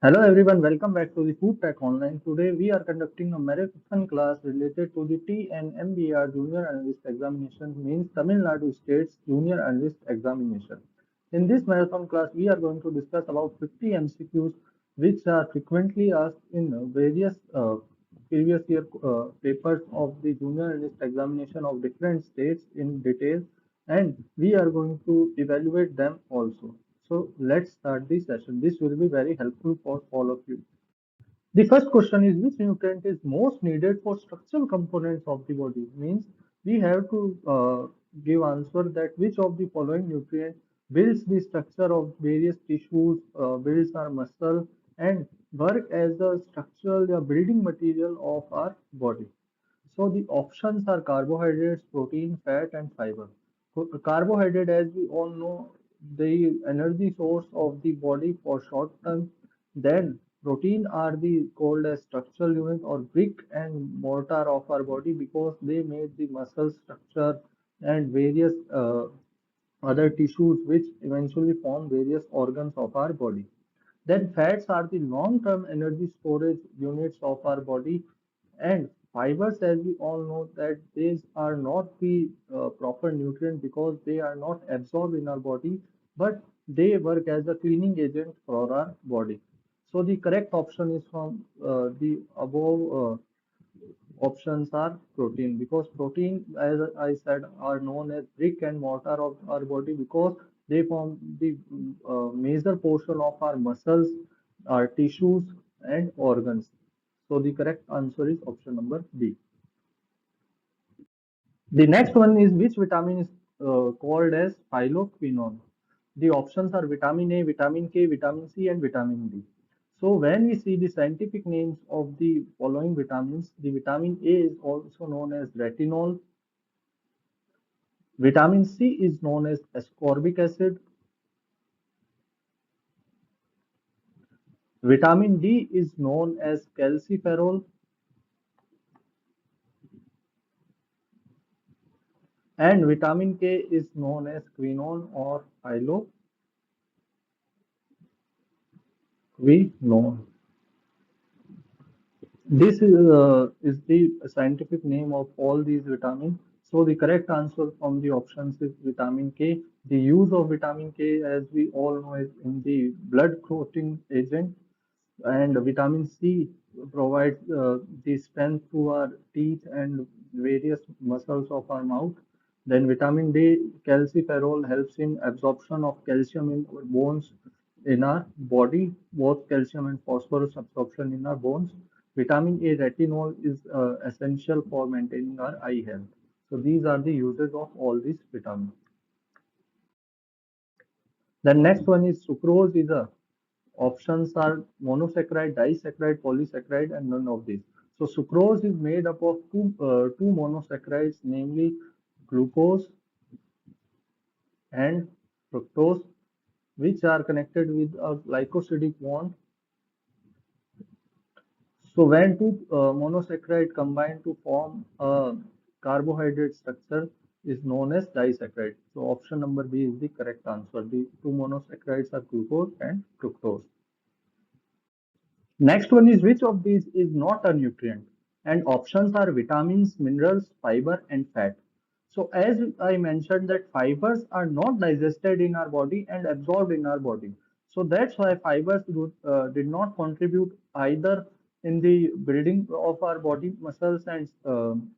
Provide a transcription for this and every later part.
Hello everyone, welcome back to the Food Tech Online. Today we are conducting a marathon class related to the TNMBR Junior Analyst Examination, means Tamil Nadu State's Junior Analyst Examination. In this marathon class, we are going to discuss about 50 MCQs which are frequently asked in various previous year papers of the Junior Analyst Examination of different states in detail, and we are going to evaluate them also. So let's start the session. This will be very helpful for all of you. The first question is, which nutrient is most needed for structural components of the body? Means we have to give answer that which of the following nutrient builds the structure of various tissues, builds our muscle, and work as the structural building material of our body. So the options are carbohydrates, protein, fat, and fiber. So carbohydrate, as we all know, the energy source of the body for short term. Then protein are the called as structural unit or brick and mortar of our body because they made the muscle structure and various other tissues which eventually form various organs of our body. Then fats are the long-term energy storage units of our body, and fibers, as we all know, that these are not the proper nutrient because they are not absorbed in our body, but they work as a cleaning agent for our body. So the correct option is from the above options are protein, because protein, as I said, are known as brick and mortar of our body because they form the major portion of our muscles, our tissues, and organs. So the correct answer is option number B. The next one is, which vitamin is called as phyloquinone? The options are vitamin A, vitamin K, vitamin C, and vitamin D. So when we see the scientific names of the following vitamins, the vitamin A is also known as retinol. Vitamin C is known as ascorbic acid. Vitamin D is known as calciferol, and vitamin K is known as quinone or phyloquinone. This is the scientific name of all these vitamins. So the correct answer from the options is vitamin K. The use of vitamin K, as we all know, is in the blood clotting agent, and vitamin C provides the strength to our teeth and various muscles of our mouth. Then vitamin D, calciferol, helps in absorption of calcium in our bones in our body, both calcium and phosphorus absorption in our bones. Vitamin A, retinol, is essential for maintaining our eye health. So these are the uses of all these vitamins. The next one is sucrose is a options are monosaccharide, disaccharide, polysaccharide, and none of these. So sucrose is made up of two monosaccharides, namely glucose and fructose, which are connected with a glycosidic bond. So when two monosaccharide combine to form a carbohydrate structure is known as disaccharide. So option number B is the correct answer. The two monosaccharides are glucose and fructose. Next one is, which of these is not a nutrient? And options are vitamins, minerals, fiber, and fat. So as I mentioned that fibers are not digested in our body and absorbed in our body. So that's why fibers did not contribute either in the building of our body muscles and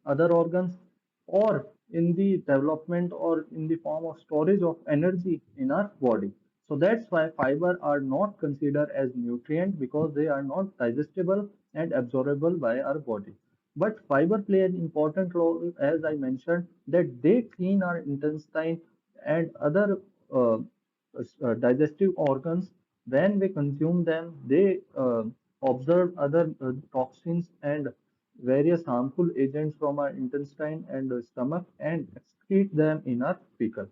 other organs, or in the development or in the form of storage of energy in our body. So that's why fiber are not considered as nutrient because they are not digestible and absorbable by our body. But fiber play an important role, as I mentioned, that they clean our intestine and other digestive organs. When we consume them, they observe other toxins and various harmful agents from our intestine and stomach and excrete them in our fecal.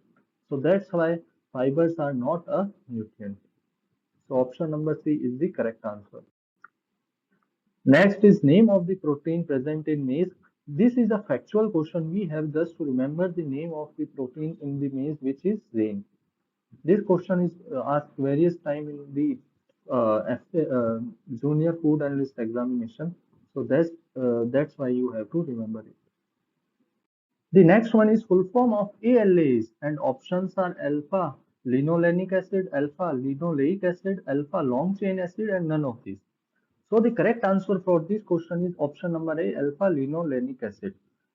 So that's why fibers are not a nutrient. So option number C is the correct answer. Next is, name of the protein present in maize. This is a factual question. We have just to remember the name of the protein in the maize, which is zein. This question is asked various times in the junior food analyst examination. So that's why you have to remember it. The next one is full form of ALAs, and options are alpha linolenic acid, alpha linoleic acid, alpha long chain acid, and none of these. So the correct answer for this question is option number A, alpha linolenic acid.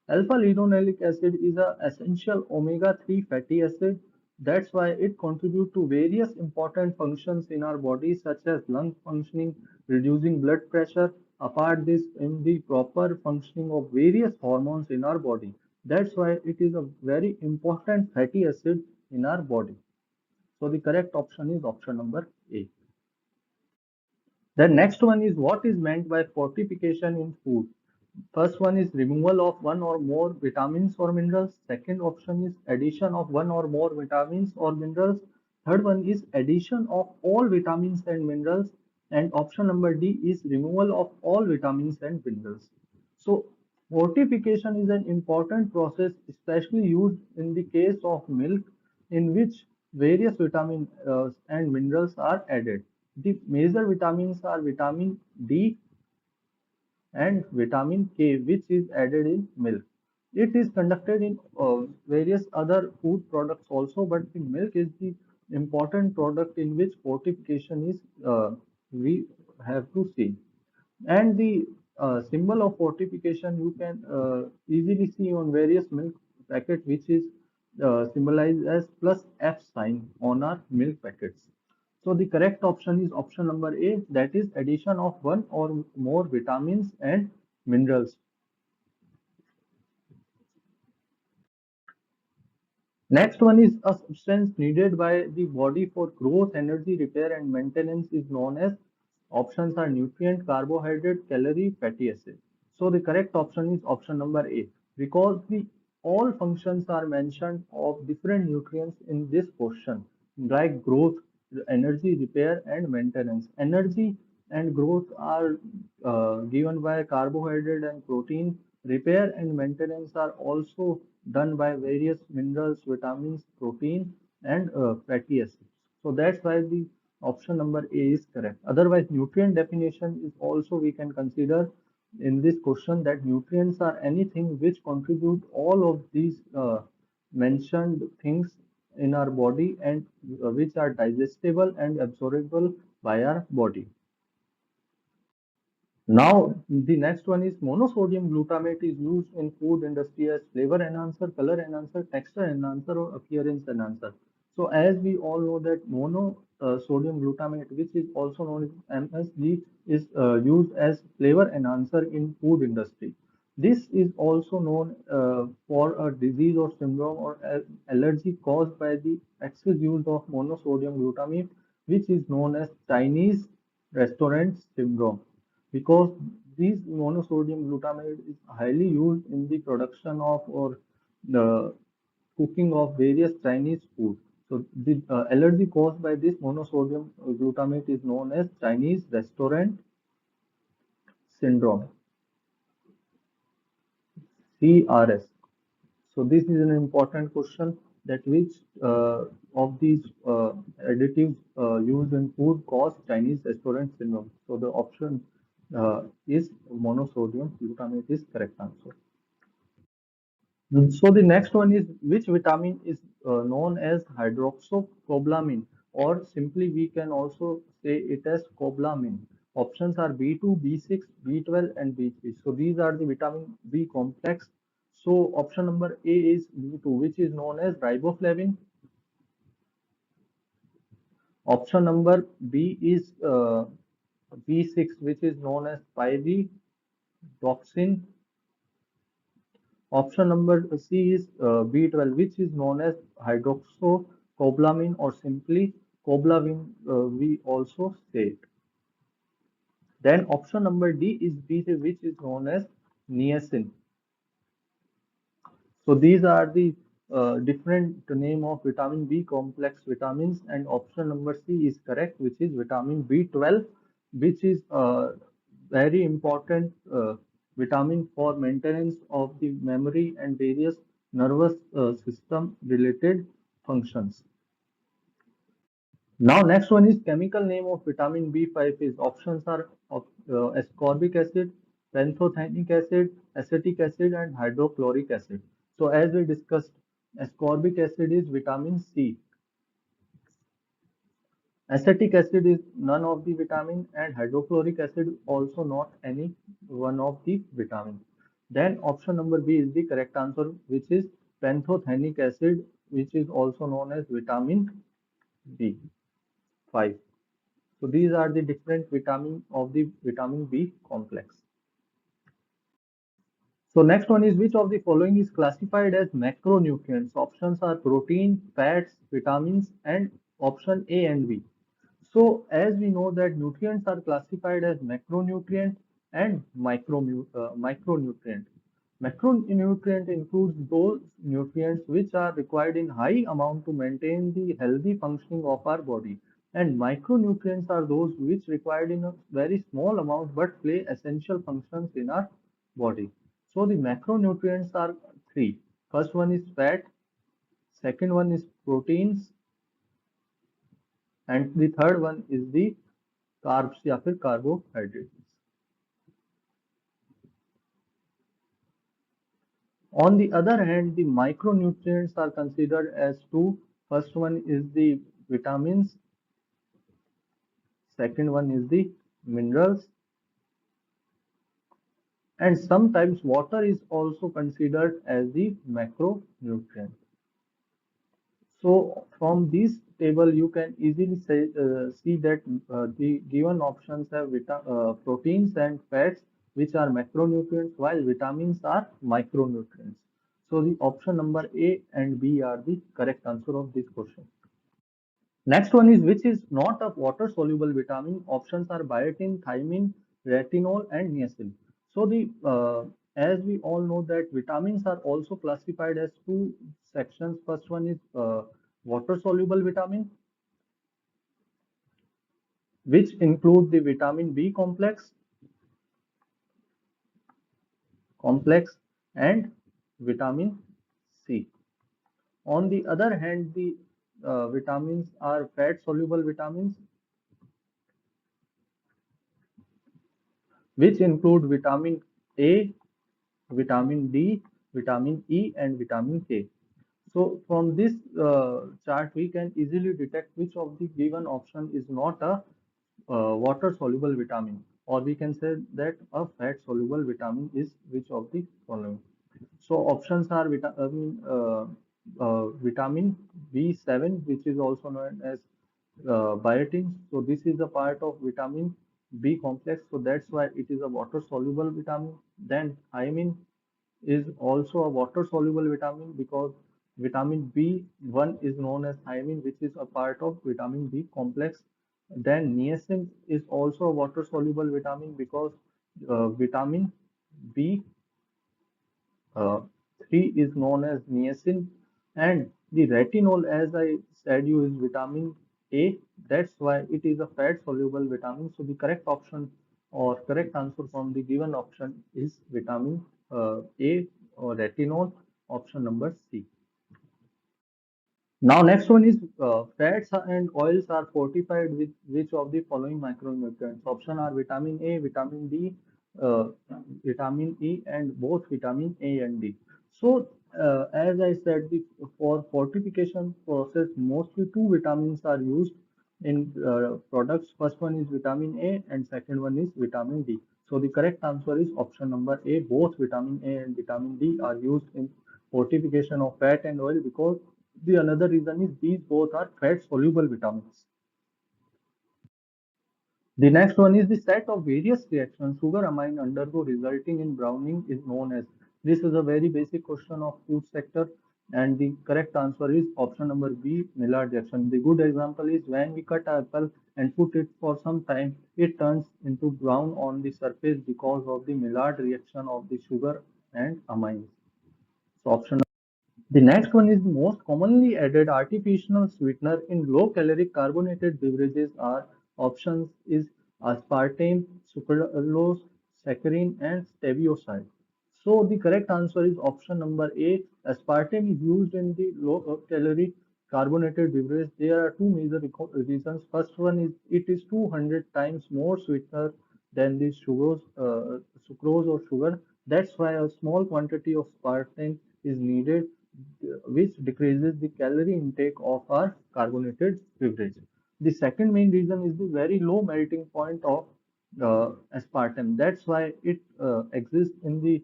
Alpha linolenic acid is an essential omega-3 fatty acid. That's why it contributes to various important functions in our body, such as lung functioning, reducing blood pressure, apart this in the proper functioning of various hormones in our body. That's why it is a very important fatty acid in our body. So the correct option is option number A. The next one is what is meant by fortification in food. First one is removal of one or more vitamins or minerals. Second option is addition of one or more vitamins or minerals. Third one is addition of all vitamins and minerals. And option number D is removal of all vitamins and minerals. So fortification is an important process, especially used in the case of milk, in which various vitamins and minerals are added. The major vitamins are vitamin D and vitamin K, which is added in milk. It is conducted in various other food products also, but the milk is the important product in which fortification is we have to see. And the symbol of fortification you can easily see on various milk packet, which is symbolized as plus F sign on our milk packets. So the correct option is option number A, that is addition of one or more vitamins and minerals. Next one is a substance needed by the body for growth, energy, repair, and maintenance is known as, options are nutrient, carbohydrate, calorie, fatty acid. So the correct option is option number A, because the all functions are mentioned of different nutrients in this question, like growth, energy, repair, and maintenance. Energy and growth are given by carbohydrate and protein. Repair and maintenance are also done by various minerals, vitamins, protein, and fatty acids. So that's why the option number A is correct. Otherwise, nutrient definition is also we can consider in this question, that nutrients are anything which contribute all of these mentioned things in our body, and which are digestible and absorbable by our body. Now, the next one is monosodium glutamate is used in food industry as flavor enhancer, color enhancer, texture enhancer, or appearance enhancer. So, as we all know that monosodium glutamate, which is also known as MSG, is used as flavor enhancer in food industry. This is also known for a disease or syndrome or allergy caused by the excess use of monosodium glutamate, which is known as Chinese restaurant syndrome, because this monosodium glutamate is highly used in the production of or the cooking of various Chinese food. So the allergy caused by this monosodium glutamate is known as Chinese restaurant syndrome, CRS. So this is an important question, that which of these additives used in food cause Chinese restaurant syndrome. So the option is monosodium glutamate is correct answer. So the next one is, which vitamin is known as hydroxycobalamin, or simply we can also say it as cobalamin. Options are B2, B6, B12, and B3. So these are the vitamin B complex. So option number A is B2, which is known as riboflavin. Option number B is B6, which is known as pyridoxine. Option number C is B12, which is known as hydroxycobalamin, or simply cobalamin, we also say it. Then option number D is B3, which is known as niacin. So these are the different name of vitamin B complex vitamins, and option number C is correct, which is vitamin B12, which is very important vitamin for maintenance of the memory and various nervous system related functions. Now next one is chemical name of vitamin B5 is options are ascorbic acid, pantothenic acid, acetic acid and hydrochloric acid. So as we discussed, ascorbic acid is vitamin C. Acetic acid is none of the vitamin and hydrochloric acid also not any one of the vitamin. Then option number B is the correct answer, which is pantothenic acid, which is also known as vitamin B5. So these are the different vitamin of the vitamin B complex. So next one is which of the following is classified as macronutrients? Options are protein, fats, vitamins, and option A and B. So as we know that nutrients are classified as macronutrient and micronutrient. Macronutrient includes those nutrients which are required in high amount to maintain the healthy functioning of our body. And micronutrients are those which required in a very small amount but play essential functions in our body. So the macronutrients are three. First one is fat, second one is proteins, and the third one is the carbs या फिर carbohydrates. On the other hand, the micronutrients are considered as two. First one is the vitamins, second one is the minerals, and sometimes water is also considered as the macronutrient. So from this table, you can easily see that the given options have proteins and fats, which are macronutrients, while vitamins are micronutrients. So the option number A and B are the correct answer of this question. Next one is which is not a water soluble vitamin. Options are biotin, thiamine, retinol, and niacin. So the as we all know that vitamins are also classified as two sections. First one is water soluble vitamin, which include the vitamin B complex and vitamin C. On the other hand, the vitamins are fat soluble vitamins, which include vitamin A, vitamin D, vitamin E, and vitamin K. So from this chart, we can easily detect which of the given option is not a water soluble vitamin, or we can say that a fat soluble vitamin is which of the following. So options are vitamin B7, which is also known as biotin. So this is a part of vitamin B complex. So that's why it is a water soluble vitamin. Then thiamine is also a water soluble vitamin because vitamin B1 is known as thiamine, which is a part of vitamin B complex. Then niacin is also a water soluble vitamin because vitamin B 3 is known as niacin, and the retinol, as I said you, is vitamin A. That's why it is a fat soluble vitamin. So the correct option or correct answer from the given option is vitamin A or retinol, option number C. Now next one is fats and oils are fortified with which of the following micronutrients? Option are vitamin A, vitamin D, uh, vitamin E, and both vitamin A and D. So as I said, for fortification process, mostly two vitamins are used in products. First one is vitamin A and second one is vitamin D. So the correct answer is option number A. Both vitamin A and vitamin D are used in fortification of fat and oil because the another reason is these both are fat soluble vitamins. The next one is the set of various reactions sugar amine undergo resulting in browning is known as. This is a very basic question of food sector, and the correct answer is option number B, Maillard reaction. The good example is when we cut apple and put it for some time, it turns into brown on the surface because of the Maillard reaction of the sugar and amines. So option. The next one is the most commonly added artificial sweetener in low caloric carbonated beverages are options is aspartame, sucralose, saccharin and steviocyte. So the correct answer is option number A. Aspartame is used in the low calorie carbonated beverage, there are two major reasons. First one is it is 200 times more sweeter than the sucrose or sugar. That's why a small quantity of aspartame is needed, which decreases the calorie intake of our carbonated beverage. The second main reason is the very low melting point of aspartame. That's why it exists in the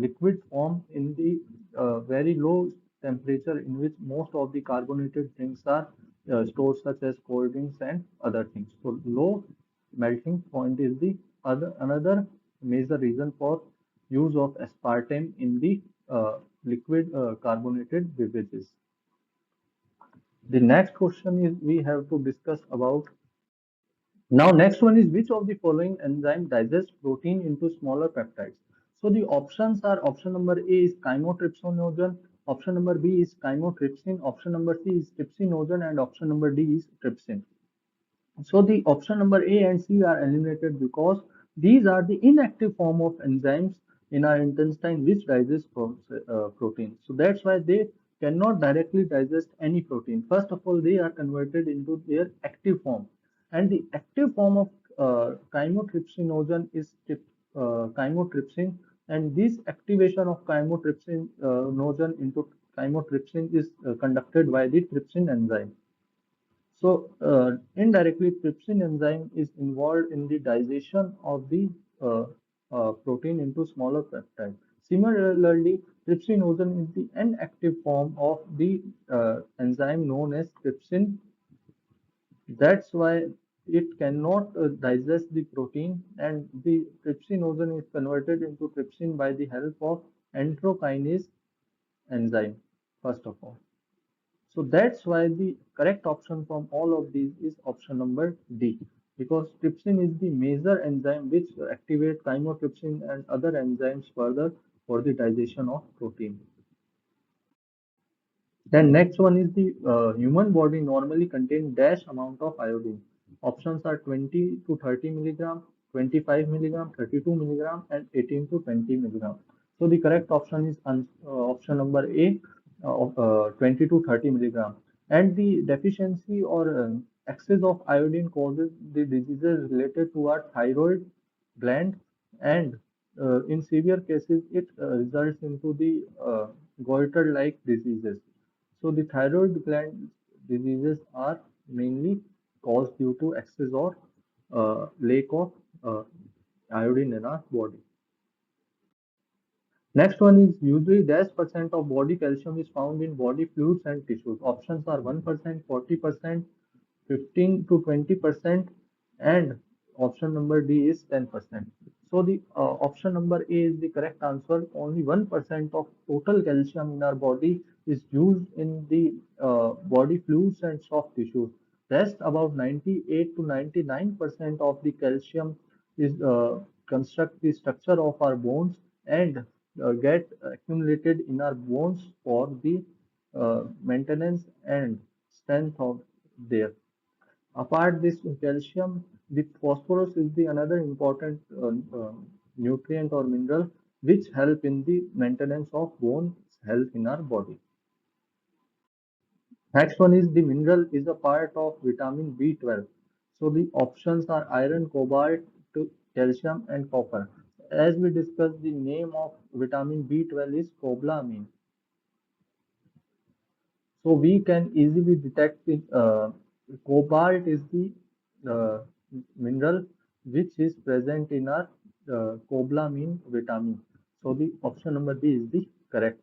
liquid form in the very low temperature in which most of the carbonated things are stored, such as cold drinks and other things. So low melting point is the another major reason for use of aspartame in the liquid carbonated beverages. The next question is we have to discuss about. Now, next one is which of the following enzyme digests protein into smaller peptides? So the options are option number A is chymotrypsinogen, option number B is chymotrypsin, option number C is trypsinogen, and option number D is trypsin. So the option number A and C are eliminated because these are the inactive form of enzymes in our intestine which digest protein. So that's why they cannot directly digest any protein. First of all, they are converted into their active form. And the active form of chymotrypsinogen is chymotrypsin. And this activation of chymotrypsinogen into chymotrypsin is conducted by the trypsin enzyme. So, indirectly, trypsin enzyme is involved in the digestion of the uh, protein into smaller peptide. Similarly, trypsinogen is the inactive form of the enzyme known as trypsin. That's why it cannot digest the protein, and the trypsinogen is converted into trypsin by the help of enterokinase enzyme, first of all. So that's why the correct option from all of these is option number D, because trypsin is the major enzyme which activate chymotrypsin and other enzymes further for the digestion of protein. Then next one is the human body normally contain dash amount of iodine. Options are 20 to 30 milligram, 25 milligram, 32 milligram, and 18 to 20 milligram. So the correct option is option number A, 20 to 30 milligram. And the deficiency or excess of iodine causes the diseases related to our thyroid gland, and in severe cases it results into the goiter-like diseases. So the thyroid gland diseases are mainly caused due to excess or lack of uh, iodine in our body. Next one is usually dash percent of body calcium is found in body fluids and tissues. Options are 1%, 40%, 15 to 20%, and option number D is 10%. So the option number A is the correct answer. Only 1% of total calcium in our body is used in the body fluids and soft tissues. Rest about 98 to 99% of the calcium is construct the structure of our bones and get accumulated in our bones for the maintenance and strength of there. Apart this calcium, the phosphorus is the another important nutrient or mineral which help in the maintenance of bone health in our body. Next one is the mineral is a part of vitamin B12. So the options are iron, cobalt, calcium, and copper. As we discussed, the name of vitamin B12 is cobalamin. So we can easily detect it. Cobalt is the uh, mineral which is present in our cobalamin vitamin. So the option number B is the correct.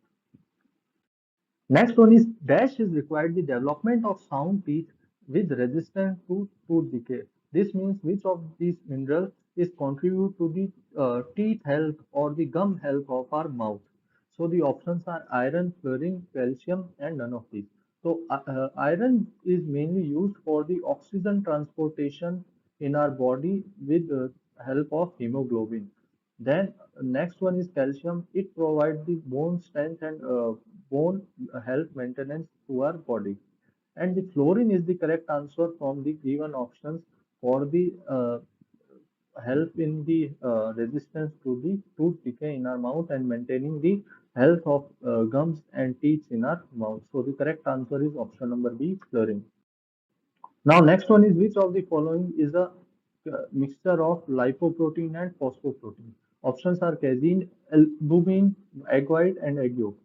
Next one is dash is required the development of sound teeth with resistance to tooth decay. This means which of these minerals is contribute to the teeth health or the gum health of our mouth. So the options are iron, fluorine, calcium, and none of these. So iron is mainly used for the oxygen transportation in our body with the help of hemoglobin. Then next one is calcium. It provides the bone strength and bone health maintenance to our body. And the fluorine is the correct answer from the given options for the help in the resistance to the tooth decay in our mouth and maintaining the health of gums and teeth in our mouth. So the correct answer is option number B, fluorine. Now, next one is which of the following is a mixture of lipoprotein and phosphoprotein? Options are casein, albumin, egg white, and egg yolk.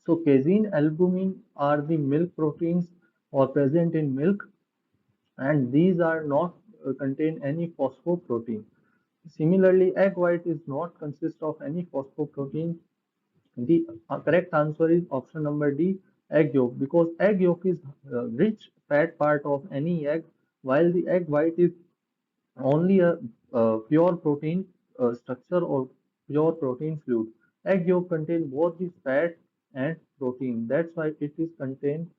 So, casein, albumin are the milk proteins or present in milk, and these are not contain any phosphoprotein. Similarly, egg white is not consist of any phosphoprotein. The correct answer is option number D, egg yolk, because egg yolk is rich fat part of any egg, while the egg white is only a pure protein structure or pure protein fluid. Egg yolk contain both the fat and protein. That's why it is contain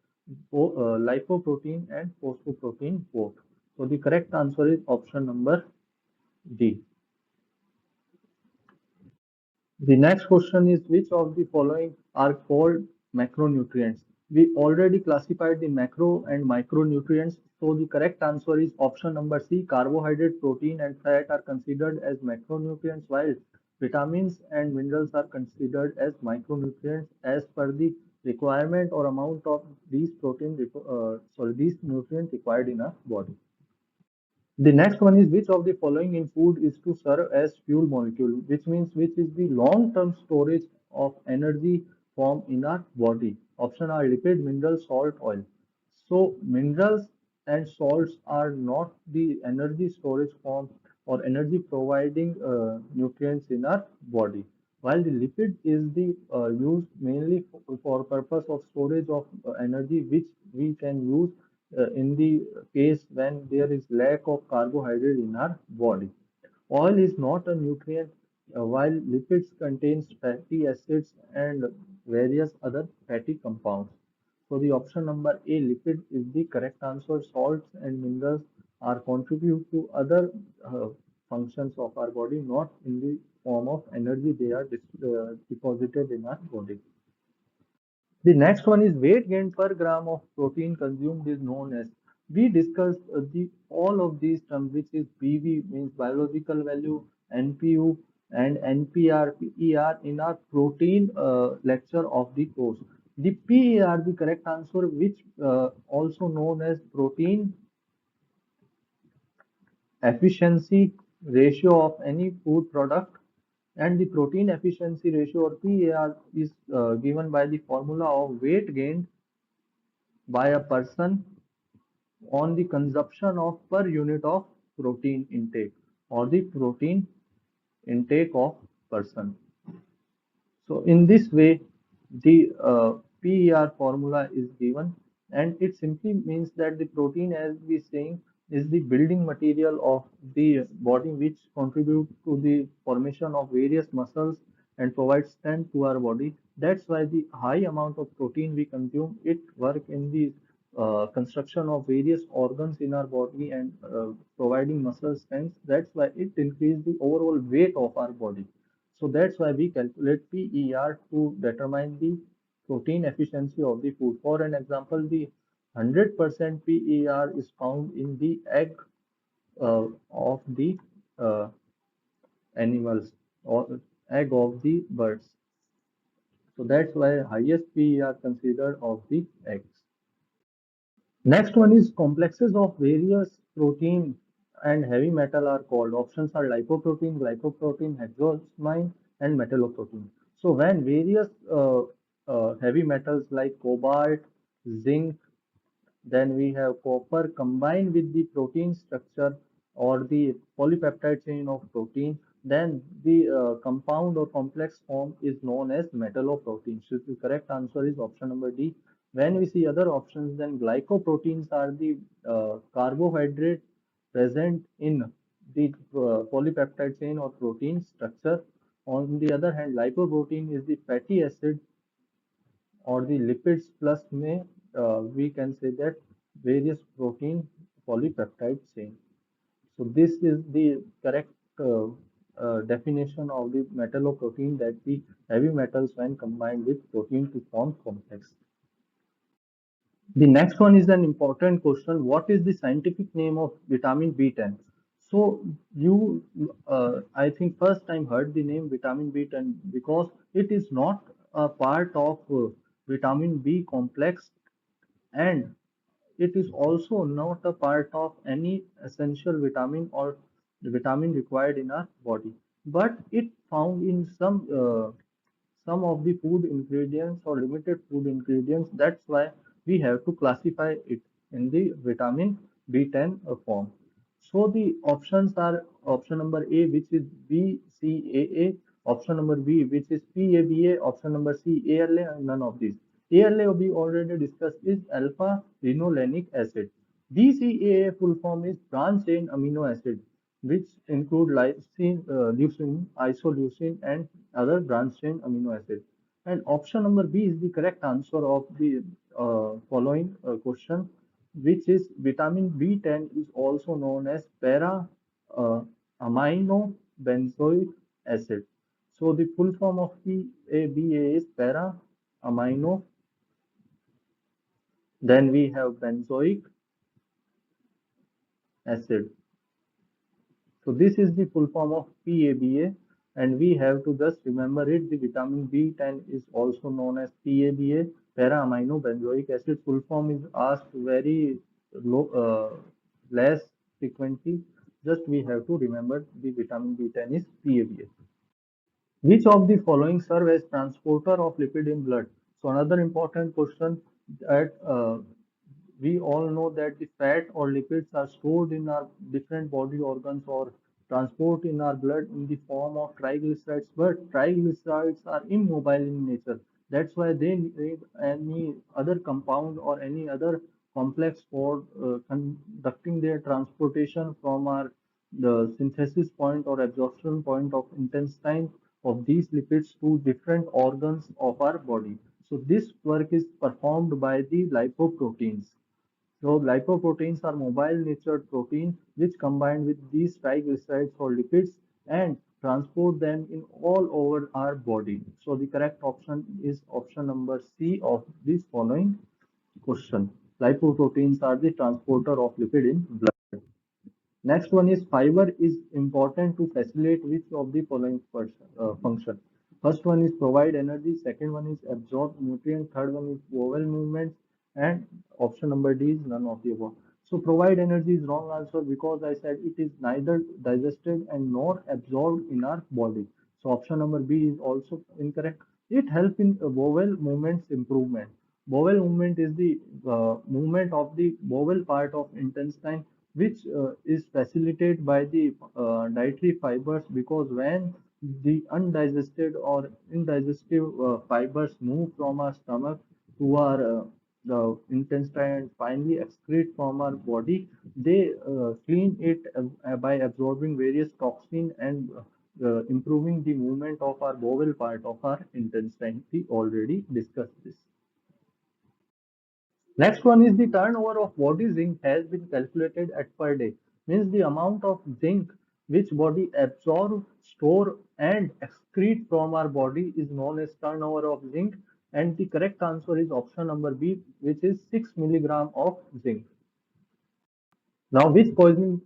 lipoprotein and phosphoprotein both. So the correct answer is option number D. The next question is which of the following are called macronutrients? We already classified the macro and micronutrients. So the correct answer is option number C. Carbohydrate, protein and fat are considered as macronutrients while vitamins and minerals are considered as micronutrients as per the requirement or amount of these nutrients required in our body. The next one is which of the following in food is to serve as fuel molecule, which means which is the long-term storage of energy form in our body. Option are lipid, mineral, salt, oil. So minerals and salts are not the energy storage form or energy providing nutrients in our body. While the lipid is the used mainly for purpose of storage of energy, which we can use in the case when there is lack of carbohydrate in our body. Oil is not a nutrient, while lipids contains fatty acids and various other fatty compounds. So the option number A, lipid, is the correct answer. Salts and minerals are contribute to other functions of our body, not in the form of energy. They are deposited in our body. The next one is weight gain per gram of protein consumed is known as. We discussed the all of these terms, which is BV means biological value, NPU and NPR, PER in our protein lecture of the course. The PER, the correct answer, which also known as protein efficiency ratio of any food product, and the protein efficiency ratio or PAR is given by the formula of weight gained by a person on the consumption of per unit of protein intake or the protein intake of person. So in this way, the PER formula is given, and it simply means that the protein, as we saying, is the building material of the body, which contribute to the formation of various muscles and provides strength to our body. That's why the high amount of protein we consume, it work in the construction of various organs in our body and providing muscle strength. That's why it increases the overall weight of our body. So that's why we calculate PER to determine the protein efficiency of the food. For an example, the 100% PER is found in the egg of the uh, animals or egg of the birds. So that's why highest PER considered of the eggs. Next one is complexes of various protein and heavy metal are called. Options are lipoprotein, glycoprotein, hexosamine, and metalloprotein. So when various heavy metals like cobalt, zinc, then we have copper combined with the protein structure or the polypeptide chain of protein. Then the compound or complex form is known as metalloprotein. So the correct answer is option number D. When we see other options, then glycoproteins are the carbohydrate present in the polypeptide chain or protein structure. On the other hand, lipoprotein is the fatty acid or the lipids plus may we can say that various protein polypeptide chain. So this is the correct definition of the metalloprotein, that the heavy metals when combined with protein to form complex. The next one is an important question. What is the scientific name of vitamin B10? So you, I think first time heard the name vitamin B10 because it is not a part of vitamin B complex, and it is also not a part of any essential vitamin or the vitamin required in our body, but it found in some of the food ingredients or limited food ingredients. That's why we have to classify it in the vitamin B10 form. So the options are option number A, which is BCAA, option number B, which is PABA, option number C, ALA, and none of these. ALA we already discussed is alpha linolenic acid. BCAA full form is branch chain amino acid, which include lysine, leucine, isoleucine, and other branch chain amino acids. And option number B is the correct answer of the following question, which is vitamin B10 is also known as para uh, amino benzoic acid. So the full form of PABA is para amino. Then we have benzoic acid. So this is the full form of PABA, and we have to just remember it. The vitamin B10 is also known as PABA, para-amino benzoic acid. Full form is asked very low, less frequently. Just we have to remember the vitamin B10 is PABA. Which of the following serve as transporter of lipid in blood? So another important question that we all know that the fat or lipids are stored in our different body organs or transport in our blood in the form of triglycerides, but triglycerides are immobile in nature. That's why they need any other compound or any other complex for conducting their transportation from our the synthesis point or absorption point of intestine of these lipids to different organs of our body. So this work is performed by the lipoproteins. So lipoproteins are mobile natured protein which combine with these triglycerides or lipids and transport them in all over our body. So the correct option is option number C of this following question. Lipoproteins are the transporter of lipid in blood. Next one is fiber is important to facilitate which of the following function. First one is provide energy, second one is absorb nutrient, third one is vowel movements, and option number D is none of the above. So provide energy is wrong answer because I said it is neither digested and nor absorbed in our body. So option number B is also incorrect. It helps in vowel movements improvement. Bowel movement is the movement of the bowel part of intestine, which is facilitated by the dietary fibers, because when the undigested or indigestive fibers move from our stomach to our the intestine and finally excrete from our body, they clean it by absorbing various toxin and improving the movement of our bowel part of our intestine. We already discussed this. Next one is the turnover of body zinc has been calculated at per day. Means the amount of zinc which body absorb, store and excrete from our body is known as turnover of zinc, and the correct answer is option number B, which is 6 milligram of zinc. Now, which poisoning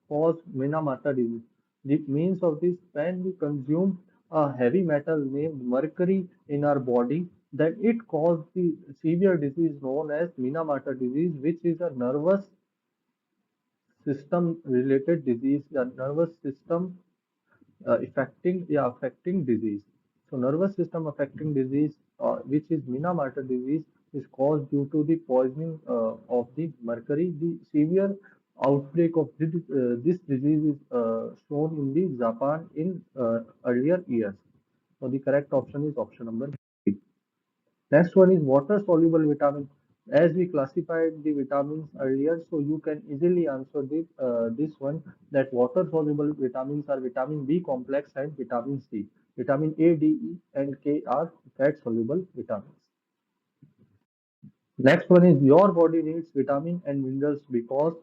cause Minamata disease? The means of this, when we consume a heavy metal named mercury in our body, that it causes the severe disease known as Minamata disease, which is a nervous system related disease, a nervous system affecting disease. So nervous system affecting disease, which is Minamata disease, is caused due to the poisoning of the mercury. The severe outbreak of this disease is shown in the Japan in earlier years. So the correct option is option number B. Next one is water soluble vitamin. As we classified the vitamins earlier, so you can easily answer this one, that water soluble vitamins are vitamin B complex and vitamin C. Vitamin A, D, E, and K are fat soluble vitamins. Next one is your body needs vitamin and minerals because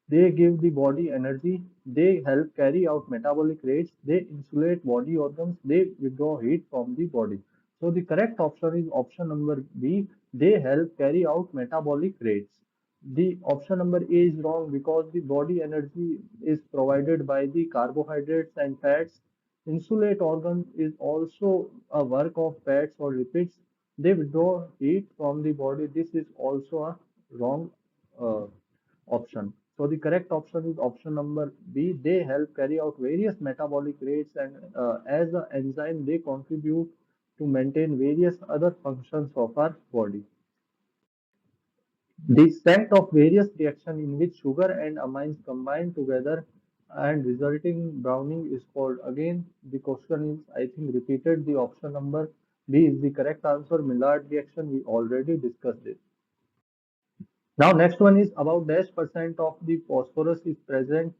they give the body energy, they help carry out metabolic rates, they insulate body organs, they withdraw heat from the body. So the correct option is option number B, they help carry out metabolic rates. The option number A is wrong because the body energy is provided by the carbohydrates and fats. Insulate organ is also a work of fats or lipids. They withdraw heat from the body. This is also a wrong uh, option. So the correct option is option number B. They help carry out various metabolic rates, and as an enzyme, they contribute to maintain various other functions of our body. The set of various reactions in which sugar and amines combine together and resulting browning is called. Again, the question is, I think, repeated. The option number B is the correct answer. Maillard reaction, we already discussed it. Now, next one is about dash percent of the phosphorus is present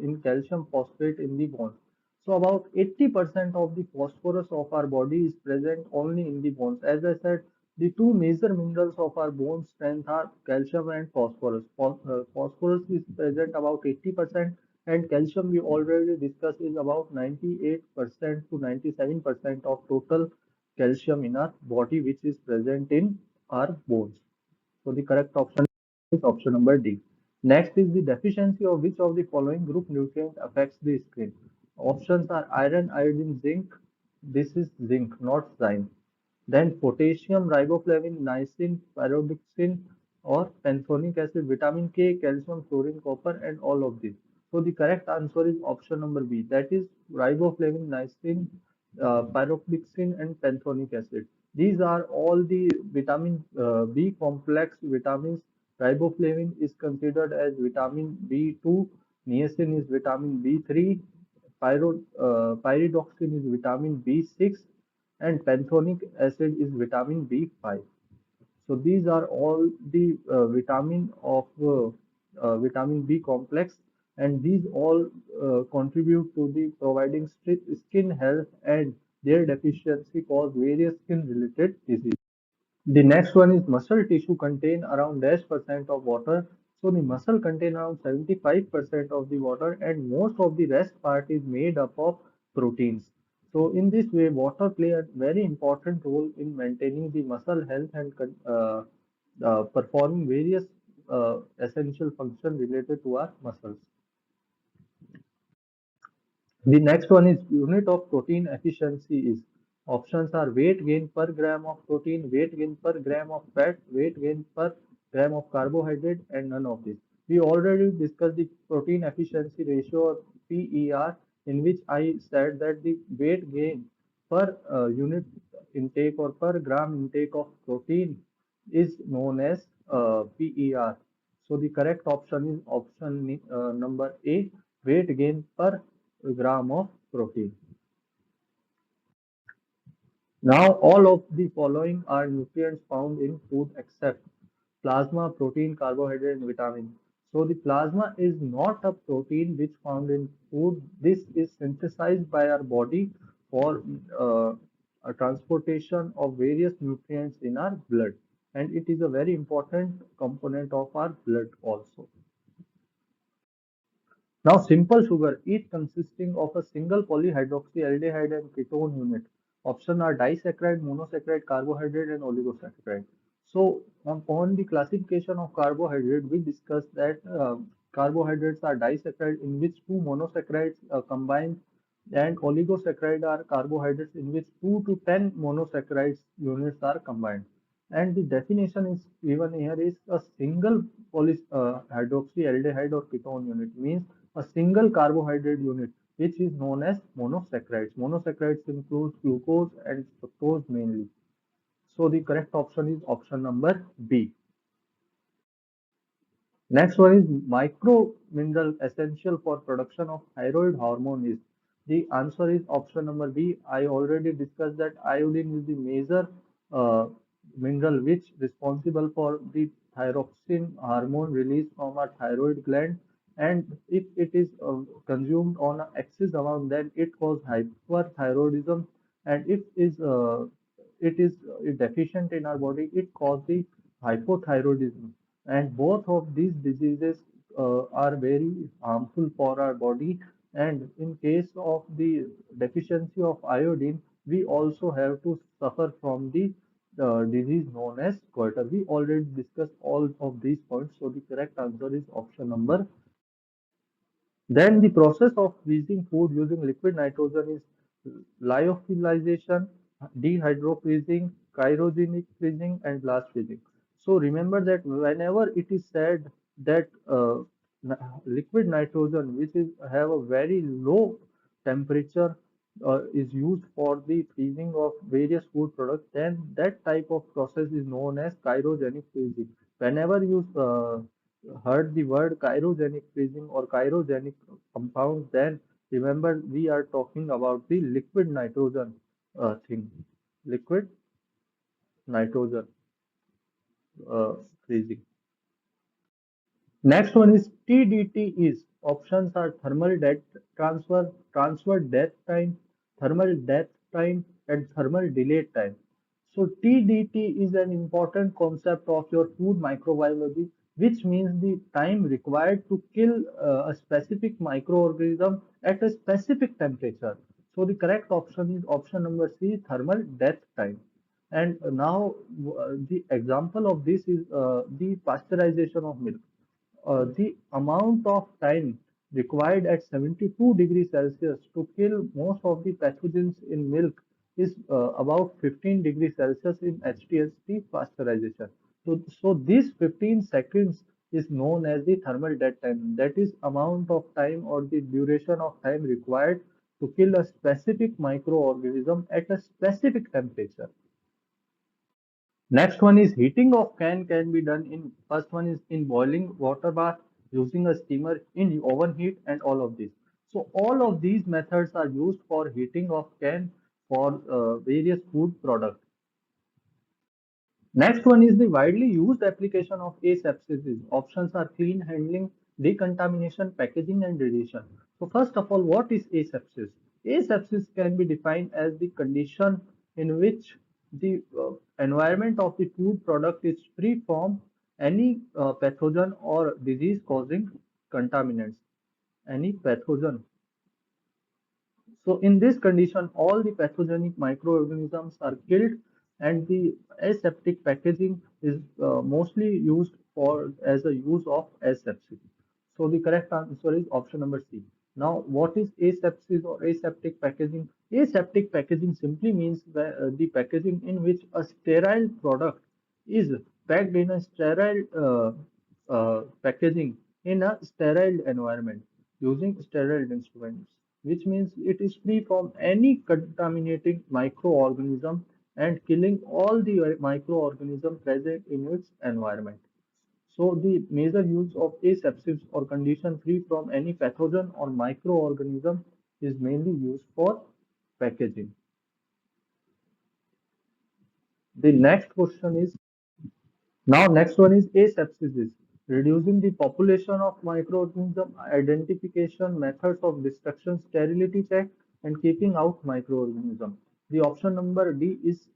in calcium phosphate in the bones. So, about 80% of the phosphorus of our body is present only in the bones. As I said, the two major minerals of our bone strength are calcium and phosphorus. Phosphorus is present about 80%, and calcium we already discussed is about 98% to 97% of total calcium in our body, which is present in our bones. So the correct option is option number D. Next is the deficiency of which of the following group nutrient affects the skin. Options are iron, iodine, zinc. This is zinc, not zinc. Then potassium, riboflavin, niacin, pyridoxine, or pantothenic acid, vitamin K, calcium, fluorine, copper, and all of these. So the correct answer is option number B. That is riboflavin, niacin, pyridoxine, and pantothenic acid. These are all the vitamin B complex vitamins. Riboflavin is considered as vitamin B2. Niacin is vitamin B3. Pyridoxine is vitamin B6 and pantothenic acid is vitamin B5. So these are all the vitamin of vitamin B complex, and these all contribute to the providing skin health, and their deficiency cause various skin related diseases. The next one is muscle tissue contain around dash percent of water. So the muscle contain around 75% of the water, and most of the rest part is made up of proteins. So in this way, water play a very important role in maintaining the muscle health and performing various essential functions related to our muscles. The next one is unit of protein efficiency is options are weight gain per gram of protein, weight gain per gram of fat, weight gain per gram of carbohydrate, and none of this. We already discussed the protein efficiency ratio or PER, in which I said that the weight gain per unit intake or per gram intake of protein is known as PER. So the correct option is option number A, weight gain per gram of protein. Now, all of the following are nutrients found in food except plasma, protein, carbohydrate, and vitamin. So, the plasma is not a protein which found in food. This is synthesized by our body for a transportation of various nutrients in our blood, and it is a very important component of our blood also. Now, simple sugar, each consisting of a single polyhydroxyaldehyde and ketone unit. Option are disaccharide, monosaccharide, carbohydrate, and oligosaccharide. So, on the classification of carbohydrate, we discussed that carbohydrates are disaccharide in which two monosaccharides combine, and oligosaccharide are carbohydrates in which 2 to 10 monosaccharides units are combined. And the definition is given here is a single hydroxyaldehyde or ketone unit means a single carbohydrate unit, which is known as monosaccharides. Monosaccharides include glucose and fructose mainly. So the correct option is option number B. Next one is micro mineral essential for production of thyroid hormone is. The answer is option number B. I already discussed that iodine is the major uh, mineral which responsible for the thyroxine hormone released from our thyroid gland, and if it is consumed on an excess amount, then it causes hyperthyroidism, and if it is deficient in our body, it causes the hypothyroidism, and both of these diseases are very harmful for our body. And in case of the deficiency of iodine, we also have to suffer from the disease known as goiter. We already discussed all of these points, so the correct answer is option number. Then the process of freezing food using liquid nitrogen is lyophilization, dehydrofreezing, cryogenic freezing, and blast freezing. So remember that whenever it is said that liquid nitrogen, which is have a very low temperature, is used for the freezing of various food products, then that type of process is known as cryogenic freezing. Whenever you heard the word cryogenic freezing or cryogenic compound, then remember we are talking about the liquid nitrogen thing, liquid nitrogen freezing. Next one is TDT is options are thermal death transfer, transfer death time, thermal death time, and thermal delay time. So TDT is an important concept of your food microbiology, which means the time required to kill a specific microorganism at a specific temperature. So the correct option is option number C, thermal death time. And now the example of this is the pasteurization of milk. The amount of time required at 72 degrees Celsius to kill most of the pathogens in milk is about 15 degrees Celsius in HTST pasteurization. So this 15 seconds is known as the thermal dead time. That is amount of time or the duration of time required to kill a specific microorganism at a specific temperature. Next one is heating of can be done in first one is in boiling water bath, using a steamer, in oven heat, and all of these. So all of these methods are used for heating of can for various food products. Next one is the widely used application of asepsis. Options are clean handling, decontamination, packaging, and radiation. So first of all, what is asepsis? Asepsis can be defined as the condition in which the environment of the food product is free from any pathogen or disease-causing contaminants. Any pathogen. So in this condition, all the pathogenic microorganisms are killed, and the aseptic packaging is mostly used for as a use of asepsis. So the correct answer is option number C. Now, what is asepsis or aseptic packaging? Aseptic packaging simply means the packaging in which a sterile product is packed in a sterile packaging in a sterile environment using sterile instruments, which means it is free from any contaminating microorganism and killing all the microorganisms present in its environment. So the major use of asepsis or condition free from any pathogen or microorganism is mainly used for packaging. The next question is now, next one is asepsis, reducing the population of microorganism, identification, methods of destruction, sterility check, and keeping out microorganism. The option number D is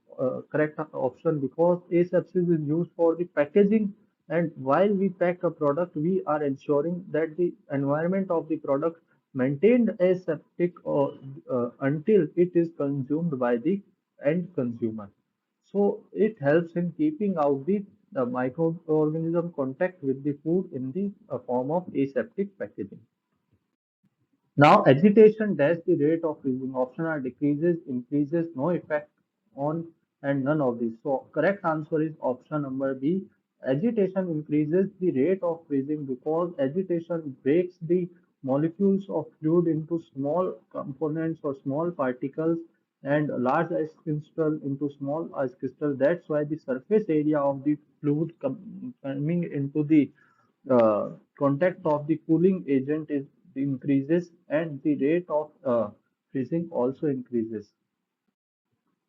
correct option because asepsis is used for the packaging, and while we pack a product, we are ensuring that the environment of the product maintained aseptic until it is consumed by the end consumer. So it helps in keeping out the microorganism contact with the food in the form of aseptic packaging. Now agitation dash the rate of freezing. Option are decreases, increases, no effect on, and none of these. So correct answer is option number B. Agitation increases the rate of freezing because agitation breaks the molecules of fluid into small components or small particles and large ice crystal into small ice crystal. That's why the surface area of the fluid coming into the contact of the cooling agent is increases and the rate of freezing also increases.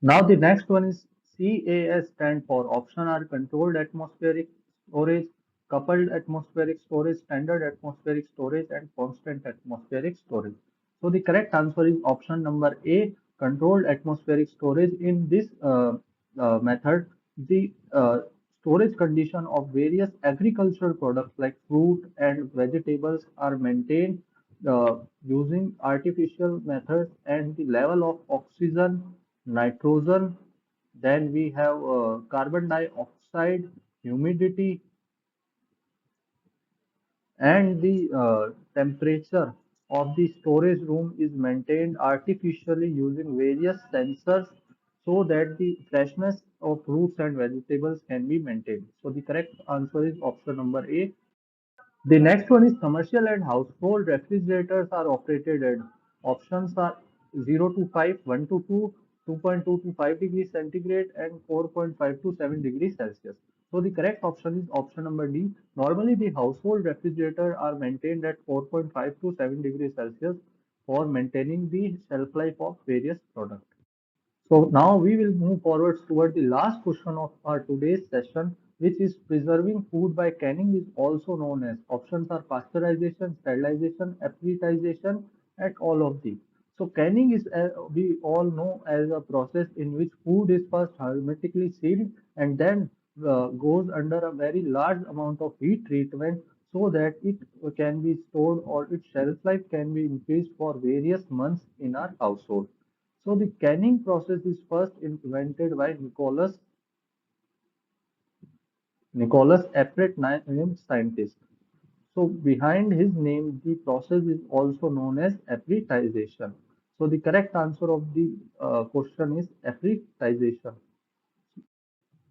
Now the next one is CAS stand for option are controlled atmospheric storage, coupled atmospheric storage, standard atmospheric storage, and constant atmospheric storage. So the correct answer is option number A, controlled atmospheric storage. In this method, the storage condition of various agricultural products like fruit and vegetables are maintained using artificial methods, and the level of oxygen, nitrogen, Then we have carbon dioxide, humidity, and the temperature of the storage room is maintained artificially using various sensors so that the freshness of fruits and vegetables can be maintained. So the correct answer is option number A. The next one is commercial and household refrigerators are operated at options are 0 to 5, 1 to 2, 2.2 to 5 degrees centigrade, and 4.5 to 7 degrees Celsius. So the correct option is option number D. Normally, the household refrigerator are maintained at 4.5 to 7 degrees Celsius for maintaining the shelf life of various products. So now we will move forward toward the last question of our today's session, which is preserving food by canning is also known as. Options are pasteurization, sterilization, appreciation, and all of these. So canning is, we all know, as a process in which food is first hermetically sealed and then goes under a very large amount of heat treatment so that it can be stored or its shelf life can be increased for various months in our household. So the canning process is first invented by Nicholas Appert, named scientist. So behind his name, the process is also known as appreciation. So the correct answer of the question is appreciation.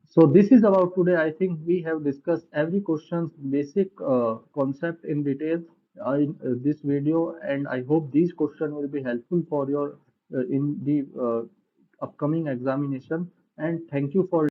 So this is about today. I think we have discussed every question's basic concept in detail in this video, and I hope these questions will be helpful for your in the upcoming examination. And thank you for